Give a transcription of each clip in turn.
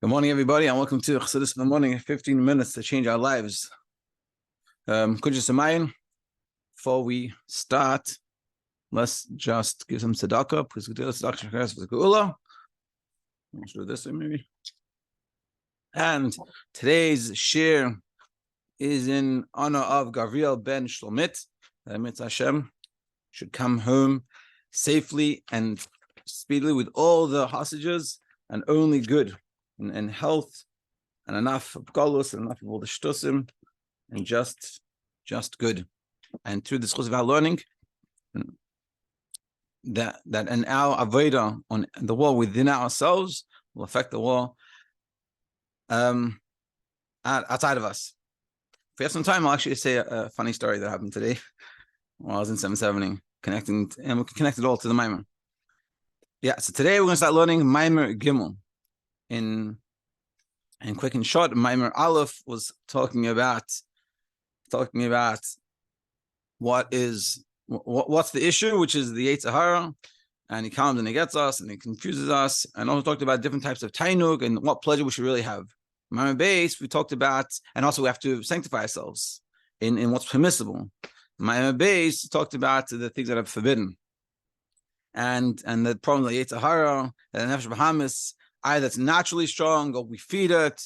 Good morning, everybody, and welcome to Chassidus in the morning. 15 minutes to change our lives. Kuntres, before we start, let's just give some tzedakah. Please do tzedakah. Let's do this maybe. And today's shiur is in honor of Gavriel ben Shlumit. That Hashem should come home safely and speedily with all the hostages and only good. And health, and enough of galus, and enough of all the shtusim, and just good. And through this course of our learning, that in our avodah on the war within ourselves will affect the war outside of us. If we have some time, I'll actually say a funny story that happened today while I was in 770, and we connect it all to the Maimer. Yeah, so today we're going to start learning Maimer Gimel. In quick and short, Maimer Aleph was talking about what's the issue, which is the Yetzer Hara, and he comes and he gets us and he confuses us, and also talked about different types of tainug and what pleasure we should really have. Maimer Beis, we talked about, and also we have to sanctify ourselves in what's permissible. Maimer Beis talked about the things that are forbidden, and the problem of the Yetzer Hara, and the Nefesh Bahamis. Either it's naturally strong, or we feed it,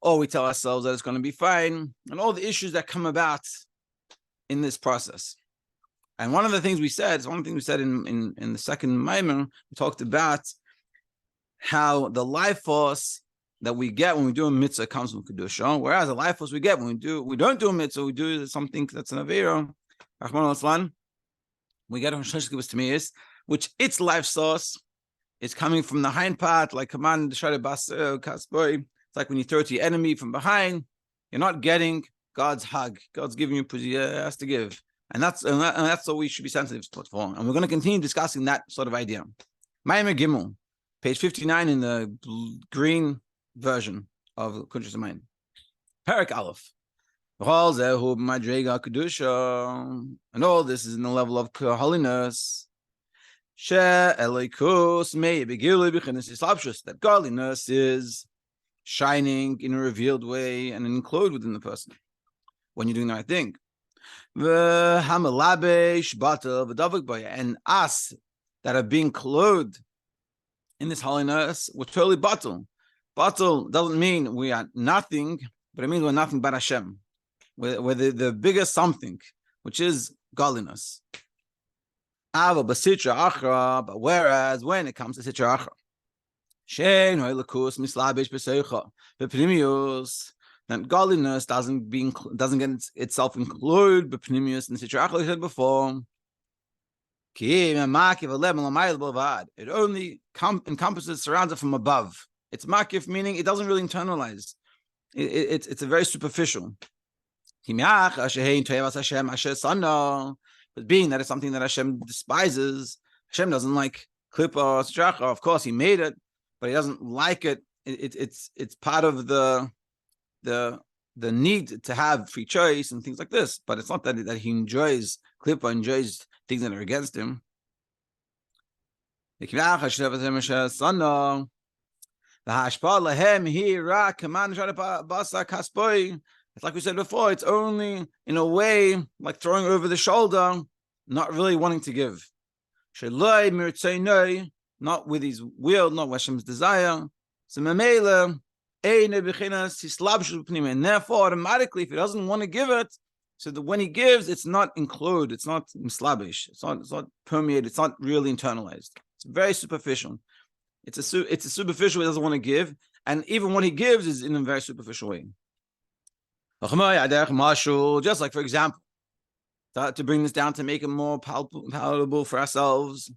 or we tell ourselves that it's going to be fine, and all the issues that come about in this process. And one of the things we said in the second Maimer, we talked about how the life force that we get when we do a mitzvah comes from kedusha, whereas the life force we get when we don't do a mitzvah, we do something that's an avera, we get a sheshkibus tamiyus, which its life source. It's coming from the hind part, like command kasboy. It's like when you throw it to your enemy from behind, you're not getting God's hug. God's giving you he has to give, and that's what we should be sensitive for. And we're going to continue discussing that sort of idea. Maimer Gimel, page 59 in the green version of Kuntres Maimer. Perek Aleph. And all this is in the level of holiness. That godliness is shining in a revealed way and included within the person when you're doing the right thing. And us that are being clothed in this holiness, we're totally batul. Batul doesn't mean we are nothing, but it means we're nothing but Hashem. We're the biggest something, which is godliness. But whereas when it comes to sitra achra, then godliness doesn't get itself included b'pnimius in the sitra achra, like I said before. It only encompasses, surrounds it from above. It's makif, meaning it doesn't really internalize. It's a very superficial. But being that it's something that Hashem despises, Hashem doesn't like klipa stracha. Of course, He made it, but He doesn't like it. It's part of the need to have free choice and things like this. But it's not that He enjoys klipa, enjoys things that are against Him. It's like we said before, it's only in a way like throwing over the shoulder, not really wanting to give. Not with his will, not Hashem's desire. And therefore, automatically, if he doesn't want to give it, so that when he gives, it's not included, it's not mislabish, it's not permeated, it's not really internalized. It's very superficial. It's a superficial, he doesn't want to give, and even what he gives is in a very superficial way. Just like, for example, to bring this down to make it more palatable for ourselves.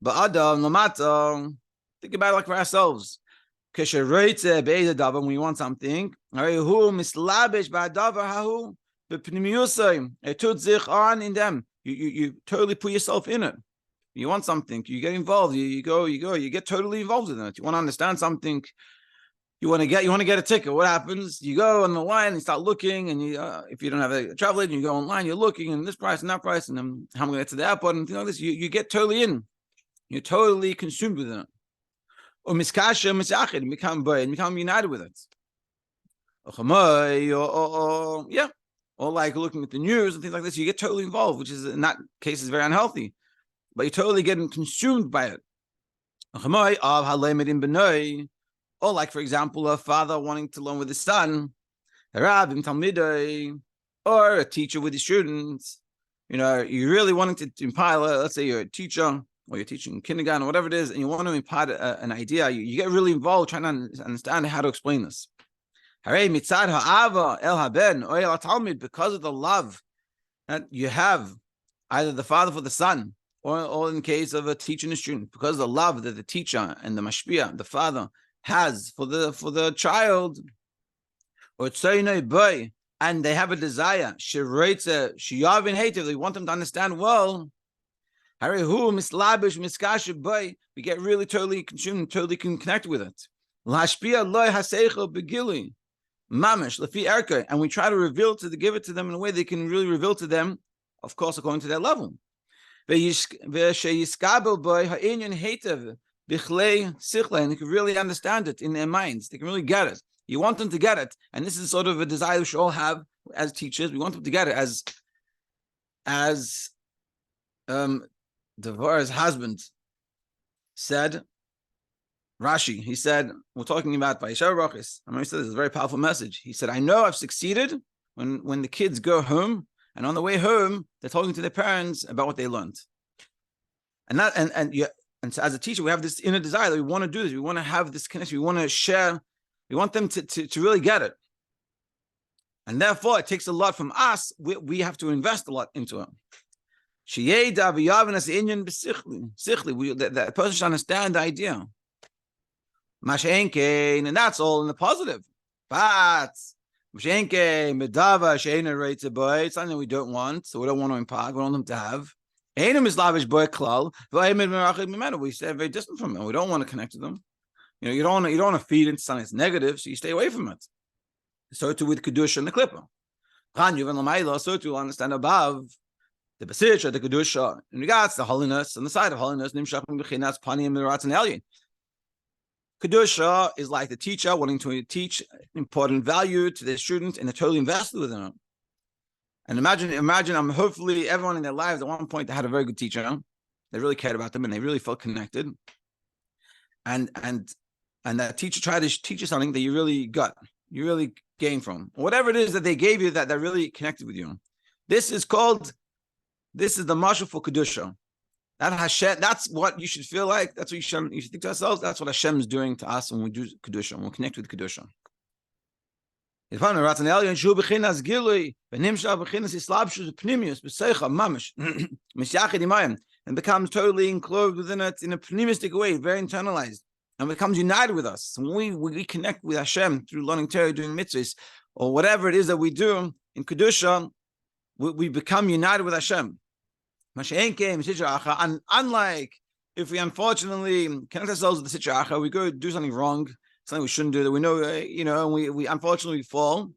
But Adam, no matter, think about it like for ourselves. When we want something, it tut sich on in them. You totally put yourself in it. You want something, you get involved. You get totally involved in it. You want to understand something. You want to get a ticket. What happens? You go on the line and start looking, and if you don't have a travel agent, you go online. You're looking, and this price and that price, and then how am I going to get to the airport? And this, you get totally in. You're totally consumed with it. Or miskasha, misachid, become united with it. Yeah. Or like looking at the news and things like this, you get totally involved, which is in that case is very unhealthy. But you're totally getting consumed by it. Or like, for example, a father wanting to learn with his son, or a teacher with his students. You're really wanting to impart, let's say you're a teacher, or you're teaching kindergarten or whatever it is, and you want to impart an idea, you get really involved trying to understand how to explain this. Because of the love that you have, either the father for the son, or in case of a teacher and a student, because of the love that the teacher and the mashpia, the father, has for the child, or and they have a desire, they want them to understand well. We get really totally consumed, totally connected with it. And we try to reveal give it to them in a way they can really reveal to them, of course, according to their level. And they can really understand it in their minds. They can really get it. You want them to get it. And this is sort of a desire we should all have as teachers. We want them to get it as Devorah's husband said, Rashi, he said, we're talking about Vayishav Rachis. I remember he said this is a very powerful message. He said, I know I've succeeded when the kids go home, and on the way home, they're talking to their parents about what they learned. And so as a teacher, we have this inner desire that we want to do this. We want to have this connection. We want to share. We want them to really get it. And therefore, it takes a lot from us. We have to invest a lot into it. That person should understand the idea. And that's all in the positive. But it's something we don't want, so we don't want to impart. We want them to have. We stay very distant from them. We don't want to connect to them. You don't want to feed into something that's negative, so you stay away from it. So too with Kedusha and the Klippa. So too, understand above the Basisha, the Kedusha, in regards to holiness, on the side of holiness, Kedusha is like the teacher wanting to teach important value to their students, and they're totally invested with them. And imagine, hopefully everyone in their lives at one point they had a very good teacher. They really cared about them and they really felt connected. And that teacher tried to teach you something that you really gained from. Whatever it is that they gave you that really connected with you. This is the marshal for Kedusha. That Hashem, that's what you should feel like. That's what you should think to ourselves. That's what Hashem is doing to us when we do Kedusha, when we connect with Kedusha. And becomes totally enclosed within it in a pneumistic way, very internalized, and becomes united with us. And when we connect with Hashem through learning Torah, doing mitzvahs, or whatever it is that we do in Kedusha, we become united with Hashem. And unlike if we unfortunately connect ourselves with the Sitra Acha, we go do something wrong, something we shouldn't do, that we know, and we unfortunately fall.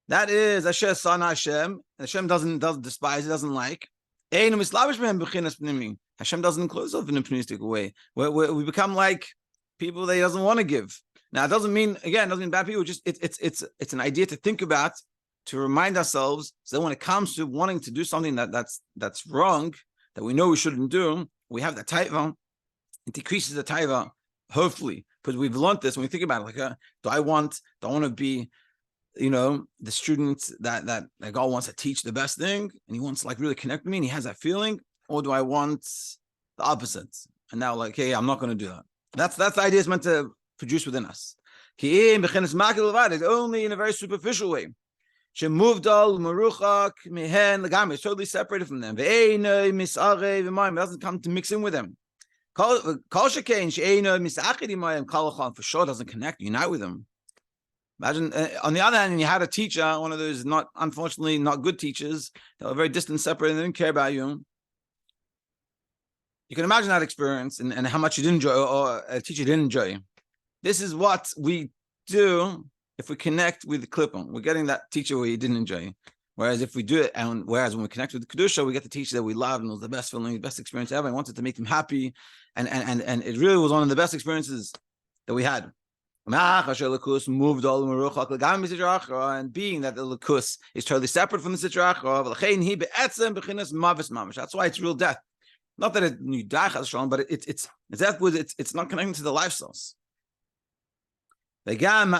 That is Hashem, son Hashem. Hashem doesn't despise, he doesn't like. Hashem doesn't enclose himself in a pneumistic way. We become like people that he doesn't want to give. Now, it doesn't mean bad people. Just it's an idea to think about, to remind ourselves, so that when it comes to wanting to do something that's wrong, that we know we shouldn't do, we have the taiva. It decreases the taiva, hopefully, because we've learned this. When we think about it, like, do I want to be, the student that God wants to teach the best thing, and he wants to like really connect with me, and he has that feeling, or do I want the opposite? And now, like, hey, I'm not going to do that. That's the idea is meant to produce within us. It's only in a very superficial way. It's totally separated from them. It doesn't come to mix in with them. For sure doesn't connect, unite with them. Imagine, on the other hand, you had a teacher, one of those unfortunately not good teachers, that were very distant, separated, and they didn't care about you. You can imagine that experience and how much you didn't enjoy, or a teacher didn't enjoy. This is what we do if we connect with the Klippah. We're getting that teacher where you didn't enjoy. Whereas if we do it, and whereas when we connect with the Kedusha, we get the teacher that we love and it was the best feeling, the best experience ever. I wanted to make them happy. And it really was one of the best experiences that we had. Moved all and being that the Lakus is totally separate from the Sitra Achra, that's why it's real death. Not that you die, but it's death with it's not connecting to the life source. And even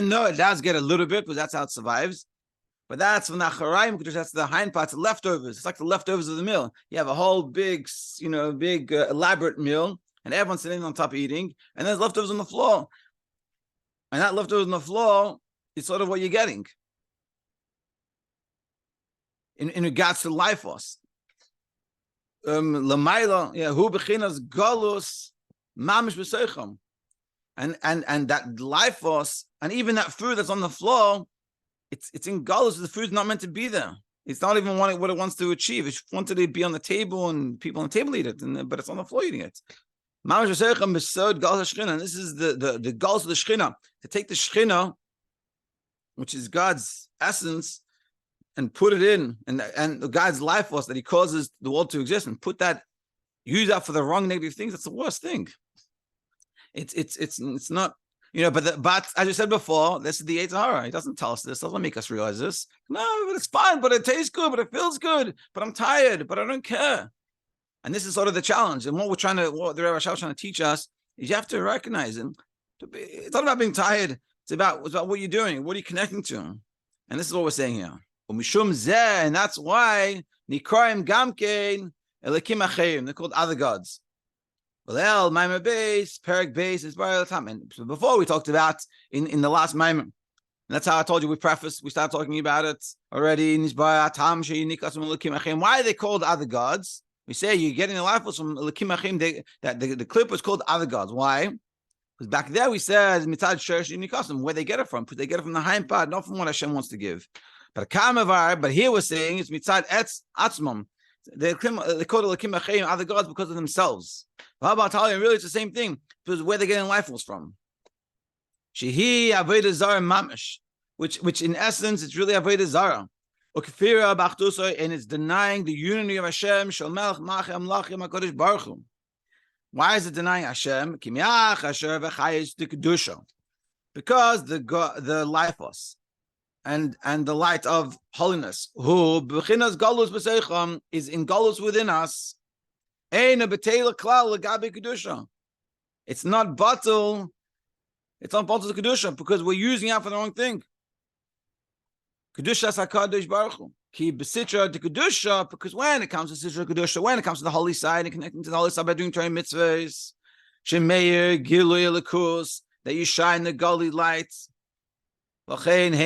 though it does get a little bit, because that's how it survives, but that's from the Acharayim, because that's the hind parts, the leftovers. It's like the leftovers of the meal. You have a whole big, elaborate meal, and everyone's sitting on top eating, and there's leftovers on the floor. And that leftovers on the floor is sort of what you're getting in regards to life force. Lamaila, who bechinas galus mamish b'seicham, and that life force, and even that food that's on the floor, it's in galus. The food's not meant to be there. It's not even what it wants to achieve. It wanted to be on the table and people on the table eat it, but it's on the floor eating it. Mamish b'seicham besod galus hashchina, and this is the galus of the shchina, to take the shchina, which is God's essence, and put it in, and God's life force that He causes the world to exist, and use that for the wrong negative things. That's the worst thing. It's not, but as you said before, this is the Yetzer Hara. He doesn't tell us this, doesn't make us realize this. No, but it's fine, but it tastes good, but it feels good, but I'm tired, but I don't care. And this is sort of the challenge. And what the Rebbe Rashab is trying to teach us is you have to recognize it. It's not about being tired. It's about what you're doing. What are you connecting to? And this is what we're saying here. And that's why Nikraim Gamkein Elikim Achayim, they're called other gods. Well, Maimar base, Perek base is and so before we talked about in the last Maimar. And that's how I told you we started talking about it already in Why are they called other gods? We say you're getting the life from Elikim Achayim, that the clip was called other gods. Why? Because back there we said Mitzad Sheresh Nikasim, where they get it from. Because they get it from the hind part, not from what Hashem wants to give. But here we're saying it's mitzad etz atzmam. They call it lakim achayim, other gods, because of themselves. How about telling you? Really, it's the same thing, because where they're getting life was from. Shehi avodah zara mamish, which in essence it's really avodah zara. Ukefira b'achduso, and it's denying the unity of Hashem. Shel melech machem lachim hakodesh baruch hu. Why is it denying Hashem? Kimiach asher v'chayis d'kedusha, because the life was. And the light of holiness, who b'chinas galus b'seicham, is in galus within us. Eina b'teila klal legabe kedusha. It's not batul. It's not batul to kedusha because we're using it for the wrong thing. Kedusha sakadosh baruch hu. Ki b'sitra to kedusha, because when it comes to sitra kedusha, when it comes to the holy side and connecting to the holy side by doing Torah mitzvahs, shemeir gilui elikus, that you shine the godly lights. Therefore, it's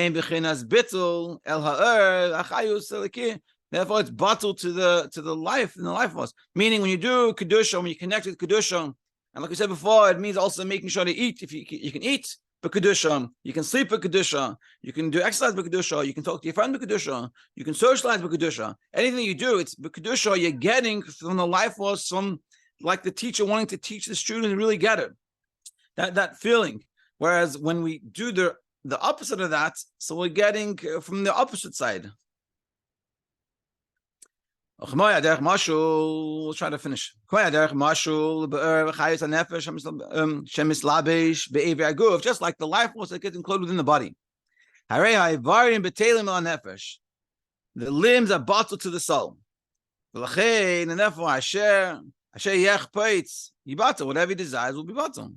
batul to the life in the life force. Meaning, when you do kedusha, when you connect with kedusha, and like we said before, it means also making sure to eat. If you can eat by kedusha, you can sleep by kedusha, you can do exercise by kedusha, you can talk to your friend by kedusha, you can socialize by kedusha. Anything you do, it's by kedusha. You're getting from the life force, from like the teacher wanting to teach the student and really get it. That feeling. Whereas when we do the opposite of that, so we're getting from the opposite side. We'll try to finish. Just like the life force that gets included within the body. The limbs are bottled to the soul. And therefore, whatever he desires will be bottled.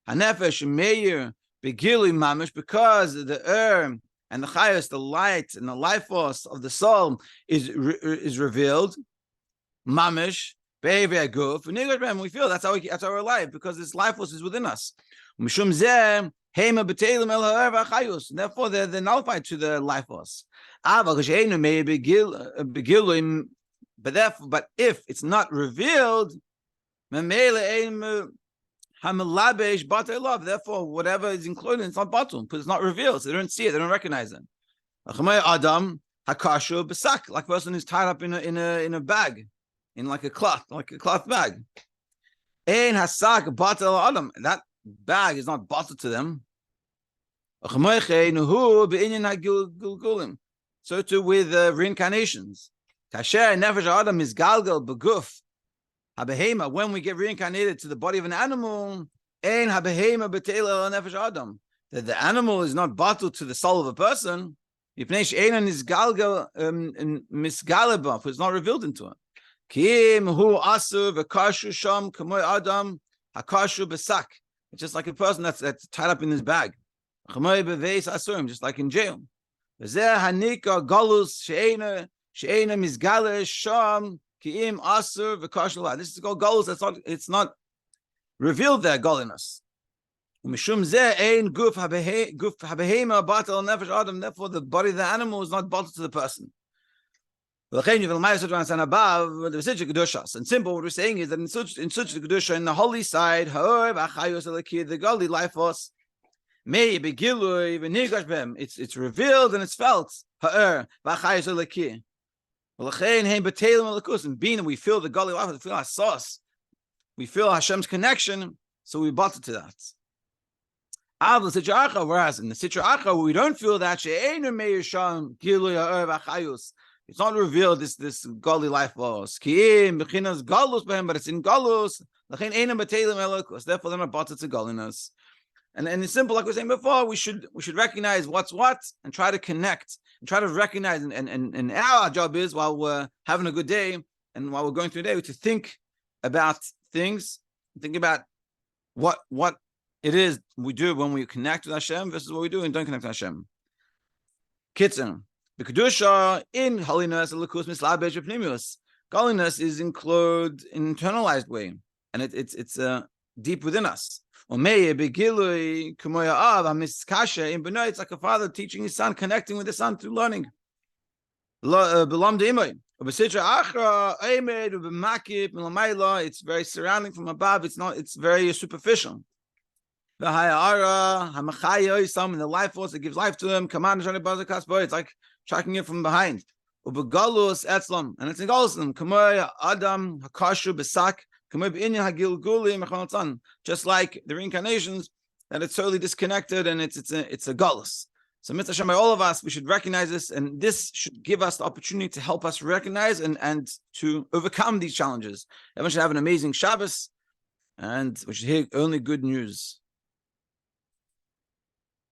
Hanefesh meir begili mamish, because the and the chayos, the light and the life force of the soul is revealed. Mamish be'evei aguf and we feel that's how we're alive, because this life force is within us. Mishum zeh hema b'teilim el ha'er v'chayos. Therefore, they're nullified to the life force. But if it's not revealed, therefore, whatever is included, it's not batul because it's not revealed. So they don't see it, they don't recognize it. Adam hakashu b'sak, like a person who's tied up in a bag, in like a cloth bag. Ein hasak batel adam. That bag is not batel to them. So too with reincarnations. Kasher nefesh adam is galgal beguf. Habehema, when we get reincarnated to the body of an animal, ein habehema betela nefesh adam. That the animal is not batel to the soul of a person. It's not revealed into it. Kim hu asu v'kashu sham kamoy adam hakashu besak. It's just like a person that's tied up in his bag. Kamoy beveis asurim, just like in jail. V'zeh hanika galus she'ena mizgale sham kiim asur v'kashu. This is called galus. It's not revealed there, galiness. Mishum zeh ein guf habehema batal nefesh adam. Therefore, the body of the animal is not batal to the person. And simple, what we're saying is that in such the kedusha, in the holy side, the godly life force, it's revealed and it's felt. And being that we feel the godly life, we feel our sauce, we feel Hashem's connection, so we bought to that. Whereas in the Sitra Acha, we don't feel that it's not revealed this godly life was. But it's in galus. Therefore, they're not bought to godliness. And it's simple, like we were saying before. We should recognize what's what and try to connect and try to recognize. And our job is, while we're having a good day and while we're going through the day, to think about things, think about what it is we do when we connect with Hashem versus what we do and don't connect with Hashem. Kitzin. The kedusha in holiness, godliness is included in internalized way, and it's deep within us. It's like a father teaching his son, connecting with his son through learning. It's very surrounding from above. It's very superficial. The life force that gives life to him. It's like tracking it from behind. And it's in galus. Just like the reincarnations, that it's totally disconnected and it's a galus. So Mitzvah Hashem, by all of us, we should recognize this, and this should give us the opportunity to help us recognize and to overcome these challenges. Everyone should have an amazing Shabbos, and we should hear only good news.